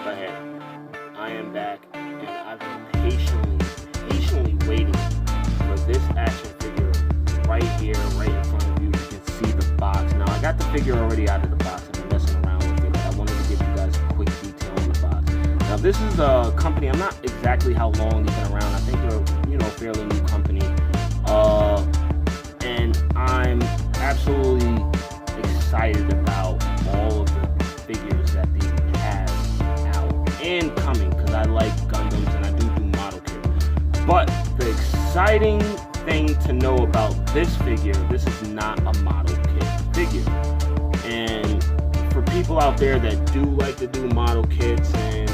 ahead. I am back, and I've been patiently waiting for this action figure right here, right in front of you. You can see the box. Now, I got the figure already out of the box. I've been messing around with it, but I wanted to give you guys a quick detail on the box. Now, this is a company. I'm not exactly how long they've been around. I think they're, a fairly new company. And I'm absolutely excited about all of the figures that they have out and coming, because I like Gundams and I do model kits. But the exciting thing to know about this figure, this is not a model kit figure. And for people out there that do like to do model kits and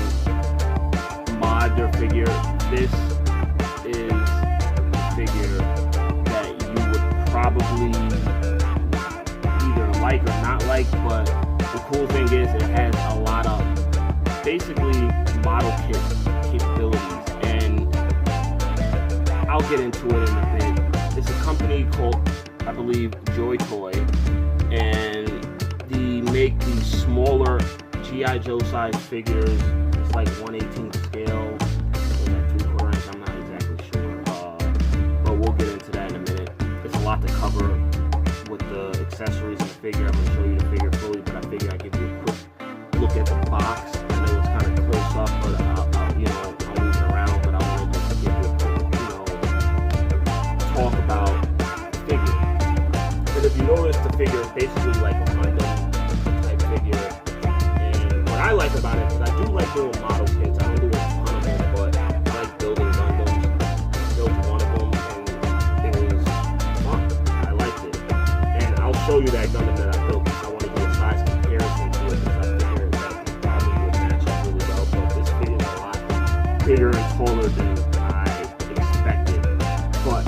mod their figure, this is a figure that you would probably either like or not like, but the cool thing is it has a lot of basically model kit capabilities, and I'll get into it in a bit. It's a company called, I believe, Joy Toy, and they make these smaller G.I. Joe size figures. It's like 1/18 scale, at 3/4 inch, I'm not exactly sure, but we'll get into that in a minute. It's a lot to cover with the accessories and the figure. I'm going to show you the figure fully, but I figure I'll give you a quick look at the box. I know it's kind of close up, but I'll move it around, but I want to just give you a quick, talk about the figure. And if you notice, the figure is basically like a Gundam type figure. And what I like about it, because I do like doing model kits, I don't do a ton of them, but I like building Gundams. I built one of them, and it was fun. I liked it. And I'll show you that Gundam that I built, because I want to do a size comparison to it, because I figured that it probably would match up really well. But this figure is a lot bigger and taller than I expected. But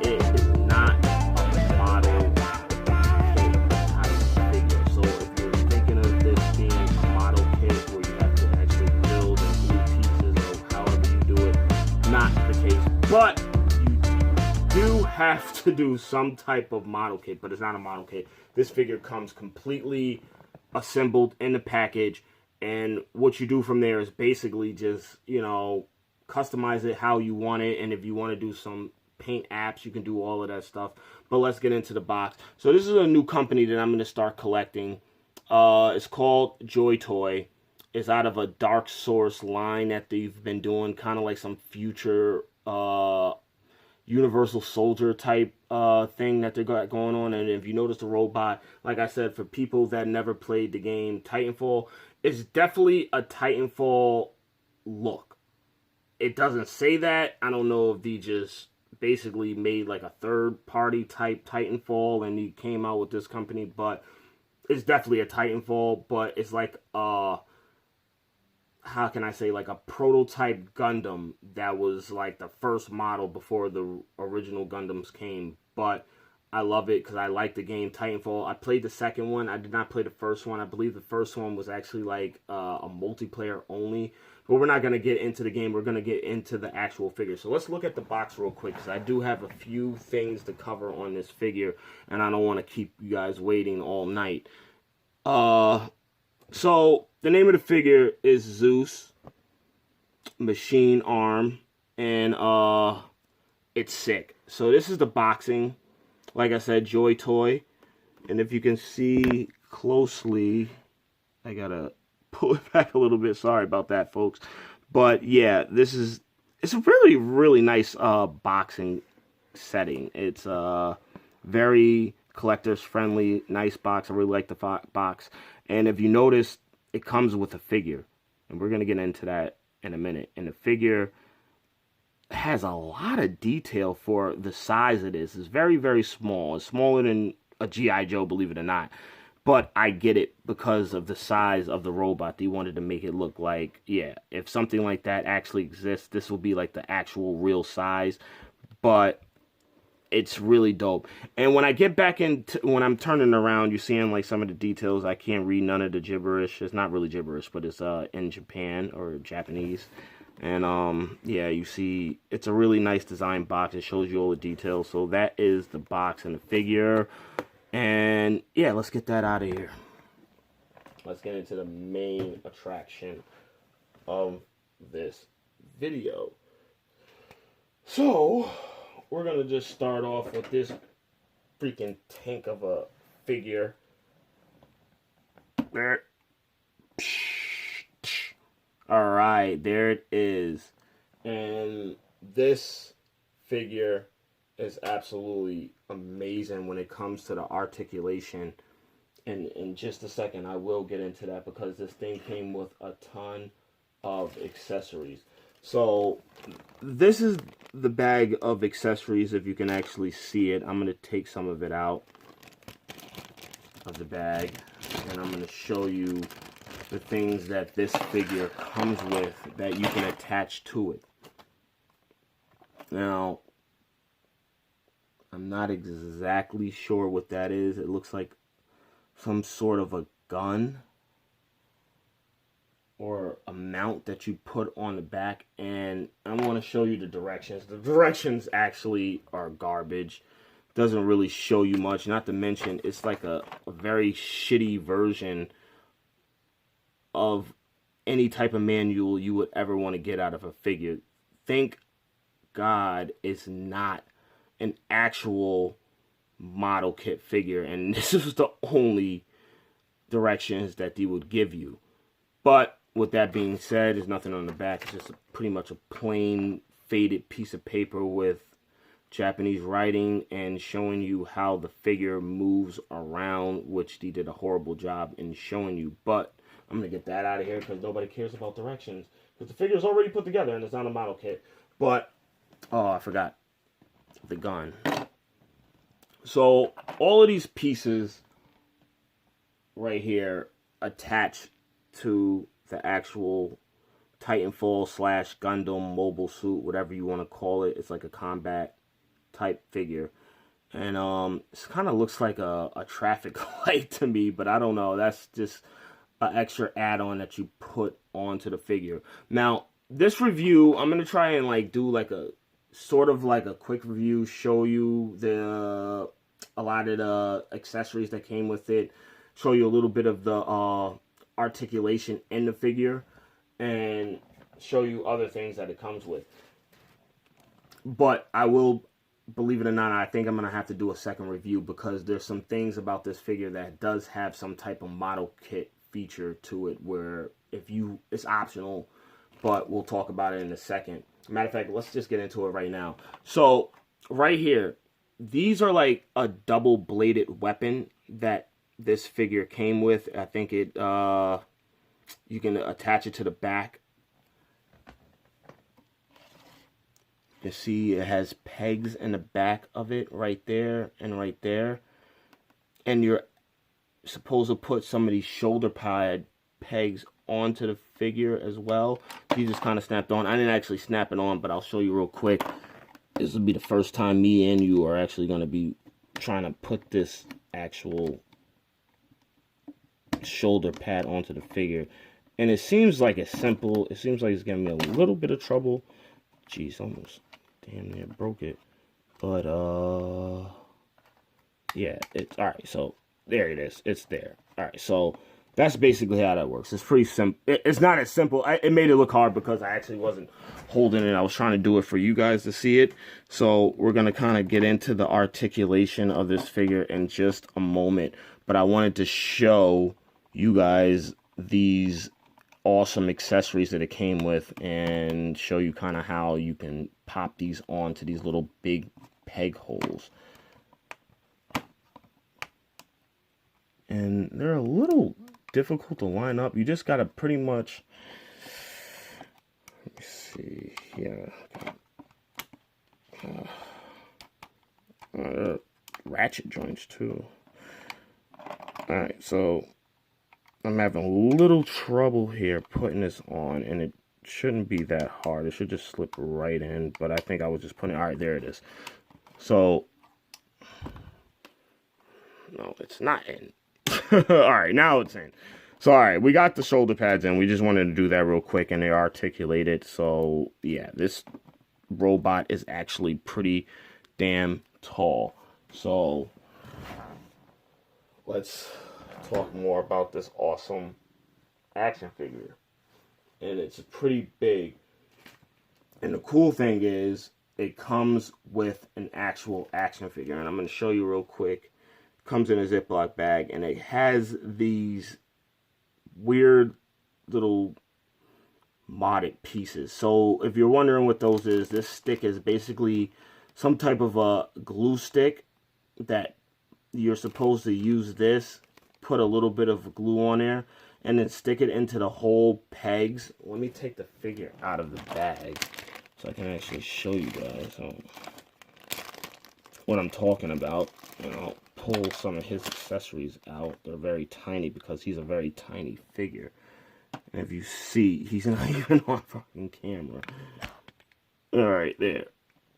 it is not a model kit type figure. So if you're thinking of this being a model kit where you have to actually build and glue pieces or however you do it, not the case. But you do have to do some type of model kit, but it's not a model kit. This figure comes completely assembled in the package, and what you do from there is basically just, customize it how you want it, and if you want to do some paint apps, you can do all of that stuff. But let's get into the box. So this is a new company that I'm going to start collecting. It's called Joy Toy. It's out of a Dark Source line that they've been doing, kind of like some future Universal Soldier type thing that they got going on. And if you notice the robot, like I said, for people that never played the game Titanfall, it's definitely a Titanfall look. It doesn't say that. I don't know if they just basically made like a third party type Titanfall and he came out with this company, but it's definitely a Titanfall. But it's like how can I say, like a prototype Gundam that was like the first model before the original Gundams came. But I love it because I like the game Titanfall. I played the second one. I did not play the first one. I believe the first one was actually like a multiplayer only. But we're not going to get into the game. We're going to get into the actual figure. So let's look at the box real quick, because I do have a few things to cover on this figure, and I don't want to keep you guys waiting all night. So the name of the figure is Zeus, machine arm, and it's sick. So this is the boxing. Like I said, Joy Toy. And if you can see closely, I gotta pull it back a little bit. Sorry about that, folks. But yeah, it's a really, really nice boxing setting. It's very collectors friendly, nice box. I really like the box. And if you notice, it comes with a figure. And we're gonna get into that in a minute. And the figure has a lot of detail for the size it is. It's very, very small. It's smaller than a G.I. Joe, believe it or not. But I get it because of the size of the robot. They wanted to make it look like, yeah, if something like that actually exists, this will be like the actual real size. But it's really dope. And when I get back into, when I'm turning around, you're seeing like some of the details. I can't read none of the gibberish. It's not really gibberish, but it's in Japan or Japanese. And yeah, you see it's a really nice design box. It shows you all the details. So that is the box and the figure. And yeah, let's get that out of here. Let's get into the main attraction of this video. So, we're going to just start off with this freaking tank of a figure. There. Alright, there it is. And this figure is absolutely amazing when it comes to the articulation. And in just a second, I will get into that because this thing came with a ton of accessories. So, this is the bag of accessories, if you can actually see it. I'm going to take some of it out of the bag, and I'm going to show you the things that this figure comes with that you can attach to it. Now, I'm not exactly sure what that is. It looks like some sort of a gun or a mount that you put on the back, and I want to show you the directions. The directions actually are garbage. Doesn't really show you much, not to mention it's like a very shitty version of any type of manual you would ever want to get out of a figure. Thank God it's not an actual model kit figure, and this is the only directions that they would give you. But with that being said, there's nothing on the back. It's just pretty much a plain faded piece of paper with Japanese writing and showing you how the figure moves around, which they did a horrible job in showing you. But I'm going to get that out of here because nobody cares about directions, because the figure is already put together and it's not a model kit. But, oh, I forgot the gun. So, all of these pieces right here attach to the actual Titanfall / Gundam mobile suit, whatever you want to call it. It's like a combat type figure. And it kind of looks like a traffic light to me, but I don't know. That's just an extra add-on that you put onto the figure. Now, this review, I'm going to try and like do like a sort of like a quick review, show you a lot of the accessories that came with it, show you a little bit of the articulation in the figure, and show you other things that it comes with. But I will, believe it or not, I think I'm going to have to do a second review because there's some things about this figure that does have some type of model kit feature to it where it's optional, but we'll talk about it in a second. Matter of fact, let's just get into it right now. So right here, these are like a double bladed weapon that this figure came with. I think it you can attach it to the back. You see it has pegs in the back of it right there and right there, and you're supposed to put some of these shoulder pad pegs onto the figure as well. These just kind of snapped on. I didn't actually snap it on, but I'll show you real quick. This will be the first time me and you are actually going to be trying to put this actual shoulder pad onto the figure. And it seems like it's simple. It seems like it's giving me a little bit of trouble. Jeez, almost damn near broke it. But, yeah, it's alright. So, there it is. It's there. Alright, so that's basically how that works. It's pretty simple. It's not as simple. It made it look hard because I actually wasn't holding it. I was trying to do it for you guys to see it. So we're going to kind of get into the articulation of this figure in just a moment. But I wanted to show you guys these awesome accessories that it came with and show you kind of how you can pop these onto these little big peg holes. And they're a little difficult to line up. You just gotta pretty much, let me see here. Ratchet joints too. Alright, so I'm having a little trouble here putting this on, and it shouldn't be that hard. It should just slip right in, but I think I was just putting it. Alright, there it is. So, no, it's not in. Alright, now it's in. So, alright, we got the shoulder pads in. We just wanted to do that real quick, and they articulated. So, yeah, this robot is actually pretty damn tall. So, let's talk more about this awesome action figure. and it's pretty big. And the cool thing is, it comes with an actual action figure, and I'm going to show you real quick. It comes in a Ziploc bag, and it has these weird little modded pieces. So if you're wondering what those is, this stick is basically some type of a glue stick that you're supposed to use this, put a little bit of glue on there, and then stick it into the whole pegs. Let me take the figure out of the bag so I can actually show you guys what I'm talking about. And I'll pull some of his accessories out. They're very tiny because he's a very tiny figure. And if you see, he's not even on fucking camera. Alright, there.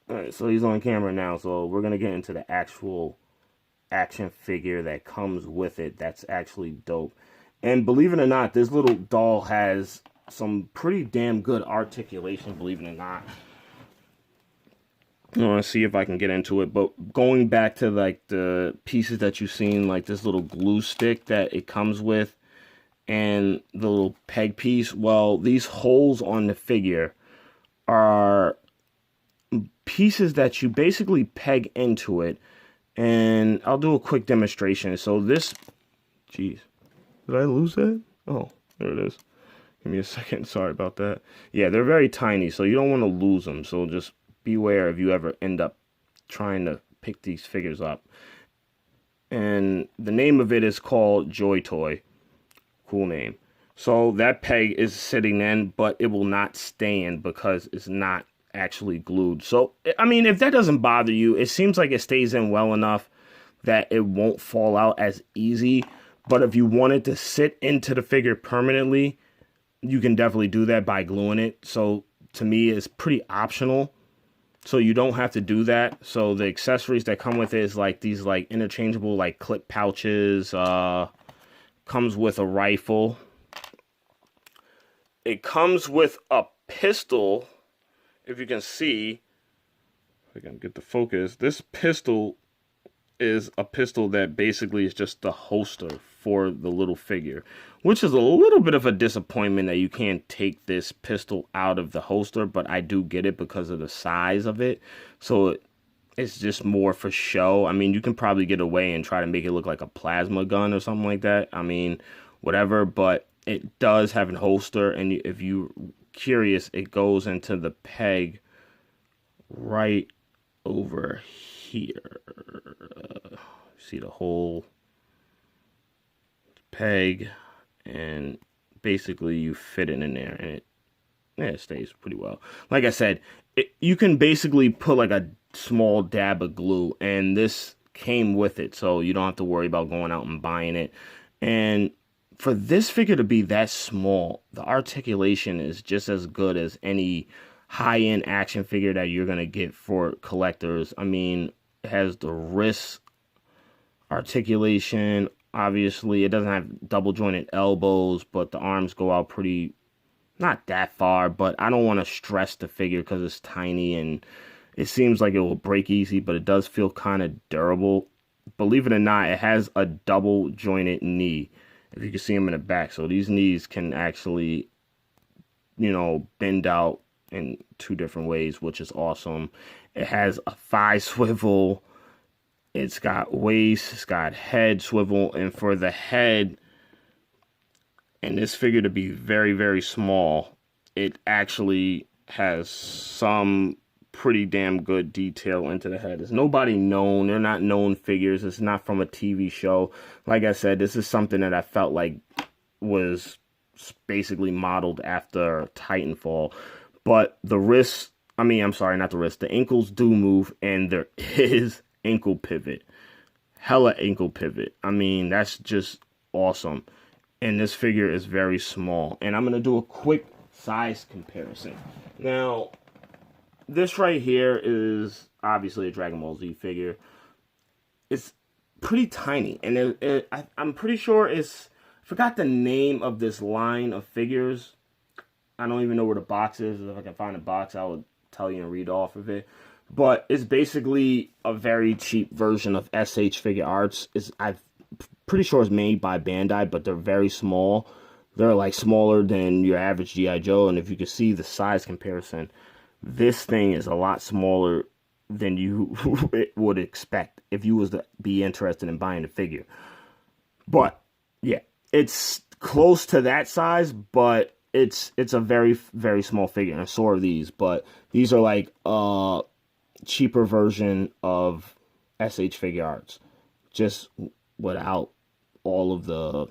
Alright, so he's on camera now, so we're going to get into the actual action figure that comes with it. That's actually dope. And believe it or not, this little doll has some pretty damn good articulation, believe it or not. I want to see if I can get into it, but going back to like the pieces that you've seen, like this little glue stick that it comes with, and the little peg piece, well, these holes on the figure are pieces that you basically peg into it, and I'll do a quick demonstration. So this, jeez, did I lose that? Oh, there it is. Give me a second, sorry about that. Yeah, they're very tiny, so you don't want to lose them, so just beware if you ever end up trying to pick these figures up. And the name of it is called Joy Toy. Cool name. So that peg is sitting in, but it will not stand because it's not actually glued. So, I mean, if that doesn't bother you, it seems like it stays in well enough that it won't fall out as easy. But if you wanted to sit into the figure permanently, you can definitely do that by gluing it. So to me, it's pretty optional. So you don't have to do that. So the accessories that come with it is like these like interchangeable like clip pouches. Comes with a rifle. It comes with a pistol. If you can see, if I can get the focus, this pistol is a pistol that basically is just the holster for the little figure, which is a little bit of a disappointment that you can't take this pistol out of the holster, but I do get it because of the size of it. So it's just more for show. I mean, you can probably get away and try to make it look like a plasma gun or something like that. I mean, whatever, but it does have a holster, and if you're curious, it goes into the peg right over here. See the whole peg, and basically you fit it in there, and it stays pretty well. Like I said, you can basically put like a small dab of glue, and this came with it, so you don't have to worry about going out and buying it. And for this figure to be that small, the articulation is just as good as any high-end action figure that you're gonna get for collectors. I mean, it has the wrist articulation. Obviously, it doesn't have double jointed elbows, but the arms go out pretty, not that far, but I don't want to stress the figure because it's tiny and it seems like it will break easy, but it does feel kind of durable. Believe it or not, it has a double jointed knee, if you can see them in the back. So these knees can actually, you know, bend out in two different ways, which is awesome. It has a thigh swivel. It's got waist, it's got head swivel, and for the head and this figure to be very, very small, it actually has some pretty damn good detail into the head. It's nobody known. They're not known figures. It's not from a TV show. Like I said, this is something that I felt like was basically modeled after Titanfall. But the wrists, I mean, I'm sorry, not the wrists. The ankles do move, and there is ankle pivot. Hella ankle pivot. I mean, that's just awesome. And this figure is very small. And I'm going to do a quick size comparison. Now, this right here is obviously a Dragon Ball Z figure. It's pretty tiny. And I'm pretty sure it's, I forgot the name of this line of figures. I don't even know where the box is. If I can find a box, I would tell you and read off of it. But it's basically a very cheap version of SH Figure Arts. I'm pretty sure it's made by Bandai, but they're very small. they're like smaller than your average GI Joe. And if you can see the size comparison, this thing is a lot smaller than you would expect if you was to be interested in buying the figure. But yeah, it's close to that size, but it's a very, very small figure. And so are these, but these are like cheaper version of SH Figure Arts, just without all of the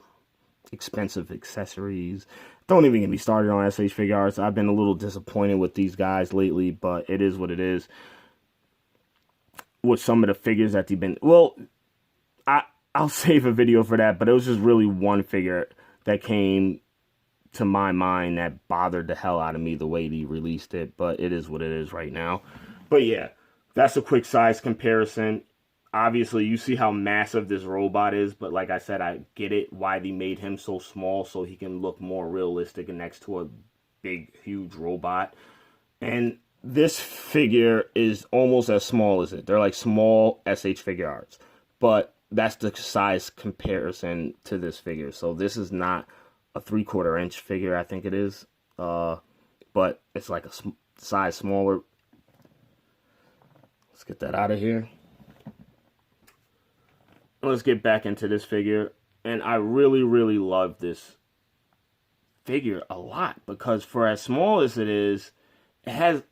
expensive accessories. Don't even get me started on SH Figure Arts. I've been a little disappointed with these guys lately, but it is what it is. With some of the figures that they've been, well, I'll save a video for that, but it was just really one figure that came to my mind that bothered the hell out of me the way they released it, but it is what it is right now. But yeah, that's a quick size comparison. Obviously, you see how massive this robot is, but like I said, I get it why they made him so small, so he can look more realistic next to a big, huge robot. And this figure is almost as small as it. They're like small SH Figure Arts, but that's the size comparison to this figure. So this is not a 3/4 inch figure, I think it is, but it's like a size smaller. Let's get that out of here. Let's get back into this figure. And I really, really love this figure a lot, because for as small as it is, it has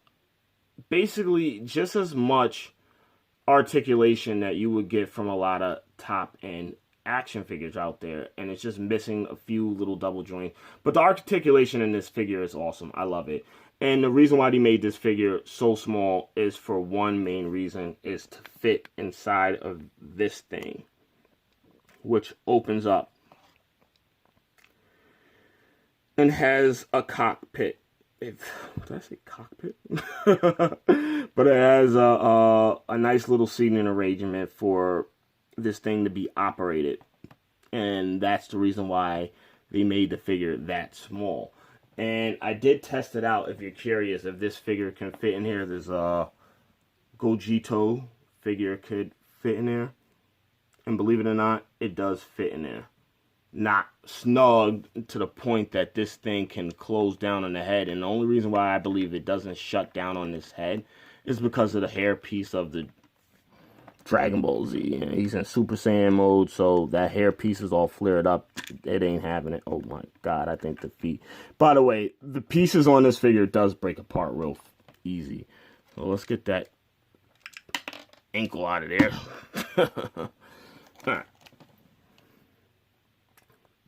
basically just as much articulation that you would get from a lot of top-end action figures out there, and it's just missing a few little double joints. But the articulation in this figure is awesome. I love it. And the reason why they made this figure so small is for one main reason, is to fit inside of this thing, which opens up and has a cockpit. Did I say cockpit? But it has a nice little seating arrangement for this thing to be operated. And that's the reason why they made the figure that small. And I did test it out if you're curious if this figure can fit in here. There's a Gogito figure could fit in there. And believe it or not, it does fit in there. Not snug to the point that this thing can close down on the head. And the only reason why I believe it doesn't shut down on this head is because of the hair piece of the Dragon Ball Z. You know, he's in Super Saiyan mode, so that hair piece is all flared up. It ain't having it. Oh my god, I think the feet. By the way, the pieces on this figure does break apart real easy. So let's get that ankle out of there. Alright.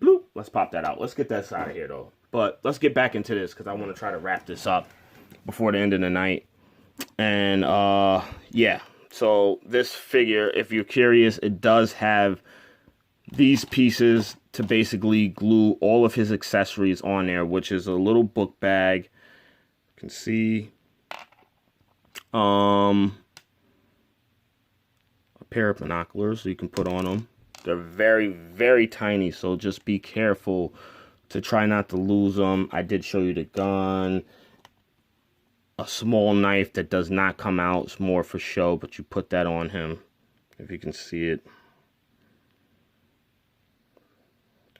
Bloop. Let's pop that out. Let's get that out of here, though. But let's get back into this, because I want to try to wrap this up before the end of the night. And, yeah. So, this figure, if you're curious, it does have these pieces to basically glue all of his accessories on there, which is a little book bag. You can see. A pair of binoculars so you can put on them. They're very, very tiny, so just be careful to try not to lose them. I did show you the gun. A small knife that does not come out. It's more for show, but you put that on him, if you can see it.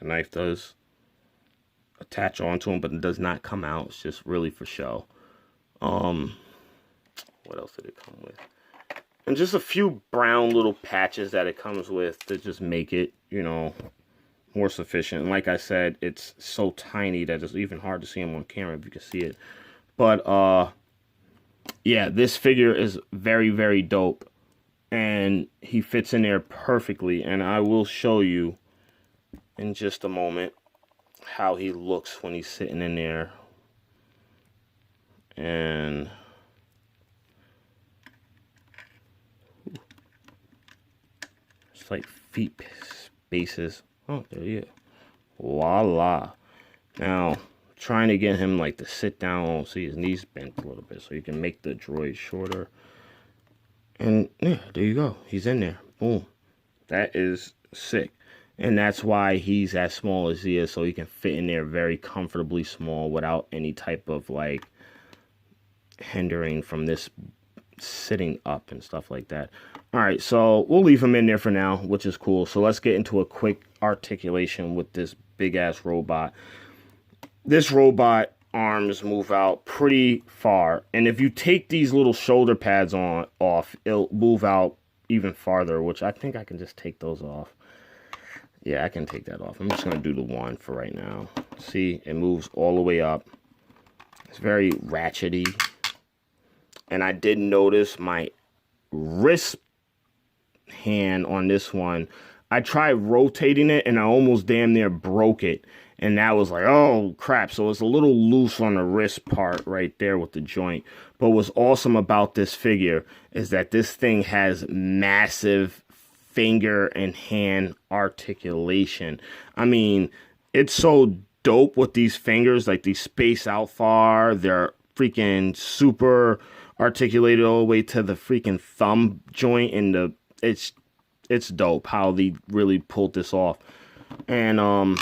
The knife does attach onto him, but it does not come out. It's just really for show. What else did it come with? And just a few brown little patches that it comes with to just make it, you know, more sufficient. And like I said, it's so tiny that it's even hard to see him on camera if you can see it. But, yeah, this figure is very, very dope. And he fits in there perfectly. And I will show you in just a moment how he looks when he's sitting in there. And like feet spaces. Oh, there you go. Voila. Now, trying to get him like to sit down. See, his knees bent a little bit, so you can make the droid shorter. And yeah, there you go. He's in there. Boom. That is sick. And that's why he's as small as he is, so he can fit in there very comfortably small without any type of like hindering from this sitting up and stuff like that. Alright, so we'll leave him in there for now, which is cool. So let's get into a quick articulation with this big ass robot. this robot arms move out pretty far, and if you take these little shoulder pads off, it'll move out even farther, which I think I can just take those off. Yeah, I can take that off. I'm just gonna do the one for right now. See, it moves all the way up. It's very ratchety, and I did notice my wrist hand on this one. I tried rotating it and I almost damn near broke it, and that was like, oh crap. So it's a little loose on the wrist part right there with the joint. But what's awesome about this figure is that this thing has massive finger and hand articulation. I mean, it's so dope with these fingers, like these space out far. They're freaking super articulated all the way to the freaking thumb joint, and it's dope how they really pulled this off. And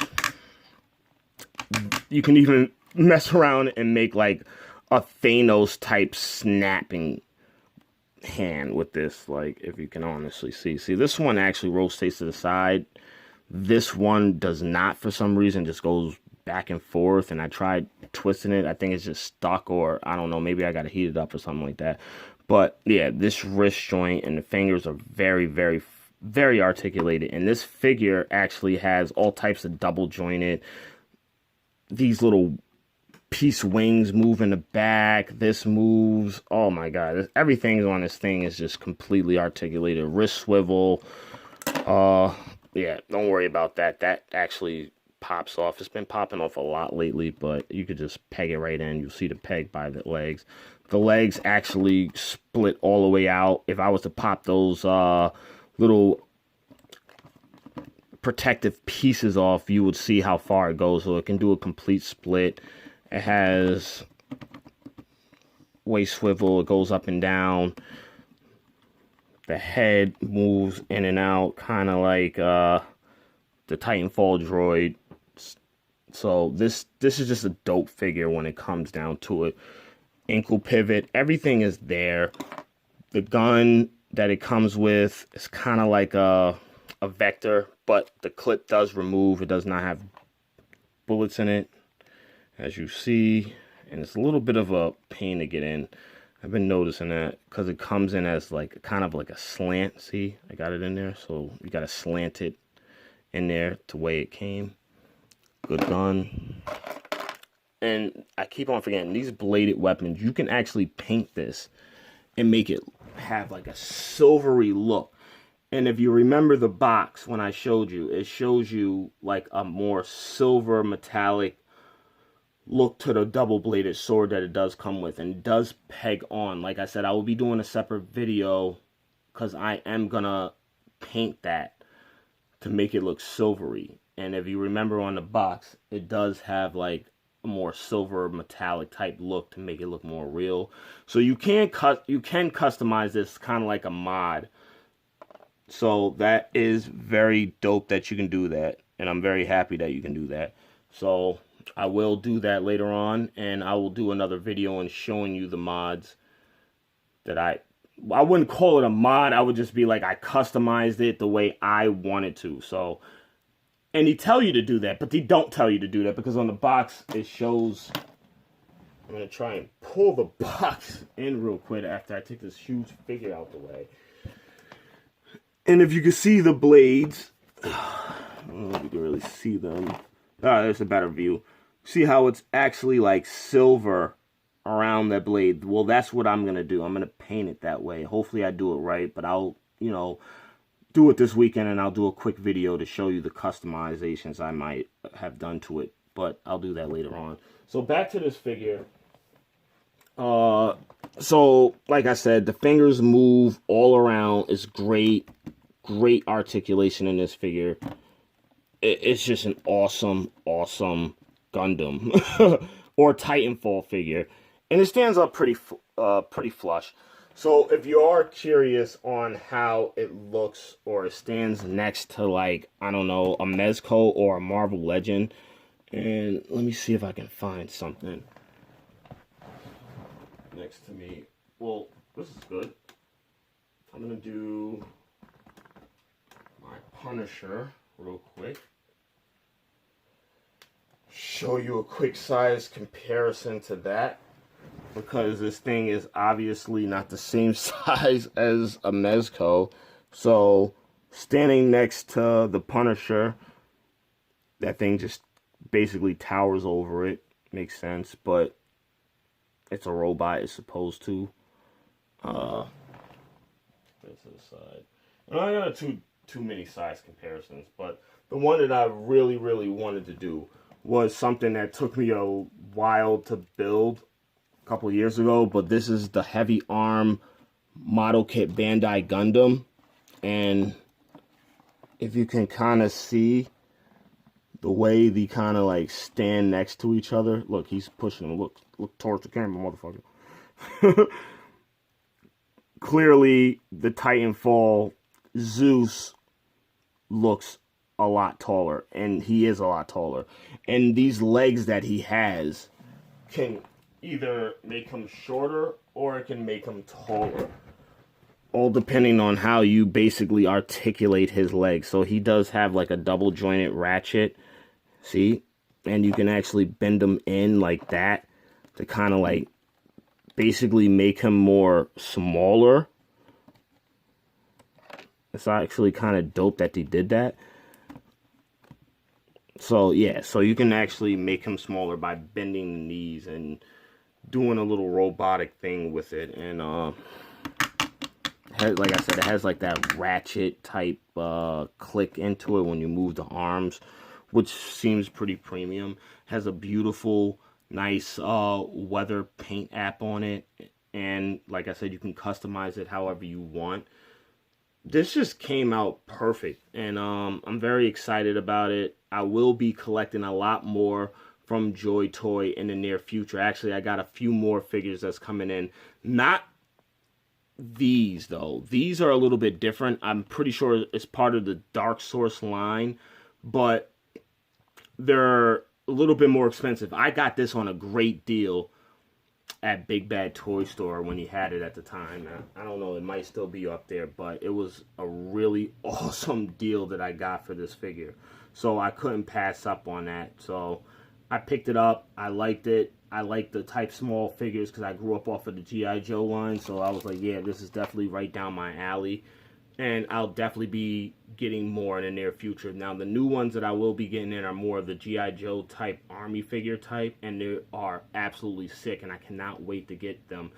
you can even mess around and make like a Thanos type snapping hand with this, like, if you can honestly see this one actually rotates to the side. This one does not, for some reason, just goes back and forth, and I tried twisting it. I think it's just stuck, or I don't know, maybe I gotta heat it up or something like that. But yeah, this wrist joint and the fingers are very, very, very articulated, and this figure actually has all types of double jointed, these little piece wings move in the back. This moves. Oh my god, everything on this thing is just completely articulated. Wrist swivel. Yeah, don't worry about that. That actually pops off. It's been popping off a lot lately, but you could just peg it right in. You'll see the peg by the legs. The legs actually split all the way out. If I was to pop those little protective pieces off, you would see how far it goes. So it can do a complete split. It has waist swivel. It goes up and down. The head moves in and out, kind of like the Titanfall droid. So this is just a dope figure when it comes down to it. Ankle pivot, everything is there. The gun that it comes with is kind of like a vector, but the clip does remove. It does not have bullets in it, as you see, and it's a little bit of a pain to get in. I've been noticing that because it comes in as like kind of like a slant. See, I got it in there, so you got to slant it in there the way it came. Good gun. And I keep on forgetting, these bladed weapons, you can actually paint this and make it have like a silvery look. And if you remember the box when I showed you, it shows you like a more silver metallic look to the double-bladed sword that it does come with, and it does peg on. Like I said, I will be doing a separate video because I am gonna paint that to make it look silvery. And if you remember on the box, it does have like a more silver metallic type look to make it look more real. So you can customize this kind of like a mod. So that is very dope that you can do that, and I'm very happy that you can do that. So I will do that later on, and I will do another video and showing you the mods that I wouldn't call it a mod. I would just be like, I customized it the way I wanted to. So, and they tell you to do that, but they don't tell you to do that, because on the box it shows. I'm going to try and pull the box in real quick after I take this huge figure out the way. And if you can see the blades, I don't know if you can really see them. There's a better view. See how it's actually like silver around that blade? Well, that's what I'm going to do. I'm going to paint it that way. Hopefully I do it right, but I'll, do it this weekend, and I'll do a quick video to show you the customizations I might have done to it, but I'll do that later on. So back to this figure. So like I said, the fingers move all around. It's great articulation in this figure. It's just an awesome Gundam or Titanfall figure, and it stands up pretty flush. So if you are curious on how it looks, or it stands next to, like, I don't know, a Mezco or a Marvel Legend, and let me see if I can find something next to me. Well, this is good. I'm gonna do my Punisher real quick. show you a quick size comparison to that, because this thing is obviously not the same size as a Mezco. So standing next to the Punisher, that thing just basically towers over it. Makes sense, but it's a robot, it's supposed to. This to the side. And I got too many size comparisons, but the one that I really wanted to do was something that took me a while to build a couple of years ago, but this is the Heavy Arm Model Kit Bandai Gundam. And if you can kind of see the way they kind of like stand next to each other. Look, he's pushing him. Look towards the camera, motherfucker. Clearly, the Titanfall Zeus looks a lot taller, and he is a lot taller. And these legs that he has can either make him shorter or it can make him taller, all depending on how you basically articulate his legs. So he does have like a double jointed ratchet, see, and you can actually bend them in like that to kind of like basically make him more smaller. It's actually kind of dope that they did that. So yeah, so you can actually make him smaller by bending the knees and doing a little robotic thing with it. And like I said, it has like that ratchet type click into it when you move the arms, which seems pretty premium. Has a beautiful, nice weather paint app on it, and like I said, you can customize it however you want. This just came out perfect, and I'm very excited about it. I will be collecting a lot more from Joy Toy in the near future. Actually, I got a few more figures that's coming in. Not these, though. These are a little bit different. I'm pretty sure it's part of the Dark Source line, but they're a little bit more expensive. I got this on a great deal at Big Bad Toy Store when he had it at the time. I don't know, it might still be up there, but it was a really awesome deal that I got for this figure. So I couldn't pass up on that. So I picked it up. I liked it. I like the type small figures because I grew up off of the G.I. Joe line. So I was like, yeah, this is definitely right down my alley. And I'll definitely be getting more in the near future. Now, the new ones that I will be getting in are more of the G.I. Joe type, army figure type. And they are absolutely sick, and I cannot wait to get them.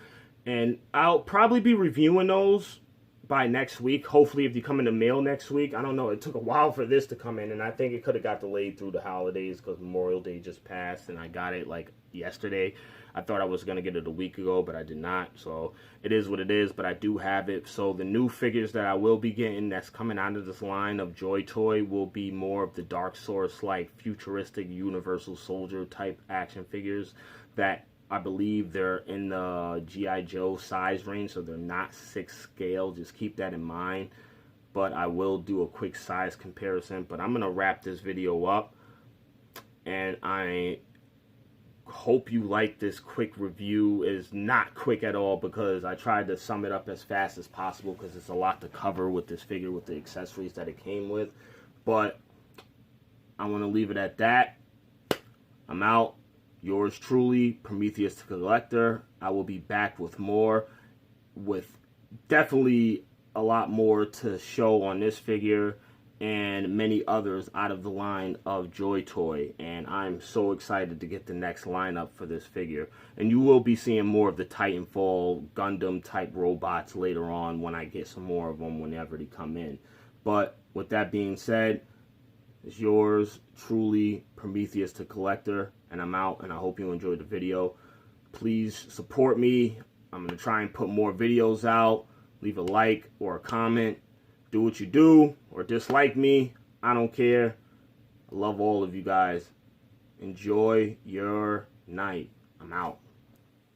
And I'll probably be reviewing those by next week. Hopefully, if they come in the mail next week. I don't know. It took a while for this to come in, and I think it could have got delayed through the holidays because Memorial Day just passed, and I got it like yesterday. I thought I was going to get it a week ago, but I did not. So it is what it is, but I do have it. So the new figures that I will be getting that's coming out of this line of Joy Toy will be more of the Dark Source, like futuristic Universal Soldier type action figures that I believe they're in the G.I. Joe size range, so they're not 6 scale. Just keep that in mind. But I will do a quick size comparison. But I'm going to wrap this video up, and I hope you like this quick review. It is not quick at all because I tried to sum it up as fast as possible because it's a lot to cover with this figure with the accessories that it came with. But I want to leave it at that. I'm out. Yours truly, Prometheus the Collector. I will be back with more, with definitely a lot more to show on this figure and many others out of the line of Joy Toy. And I'm so excited to get the next lineup for this figure. And you will be seeing more of the Titanfall Gundam type robots later on when I get some more of them whenever they come in. But with that being said, it's yours truly, Prometheus the Collector, and I'm out, and I hope you enjoyed the video. Please support me. I'm going to try and put more videos out. Leave a like or a comment. Do what you do, or dislike me. I don't care. I love all of you guys. Enjoy your night. I'm out.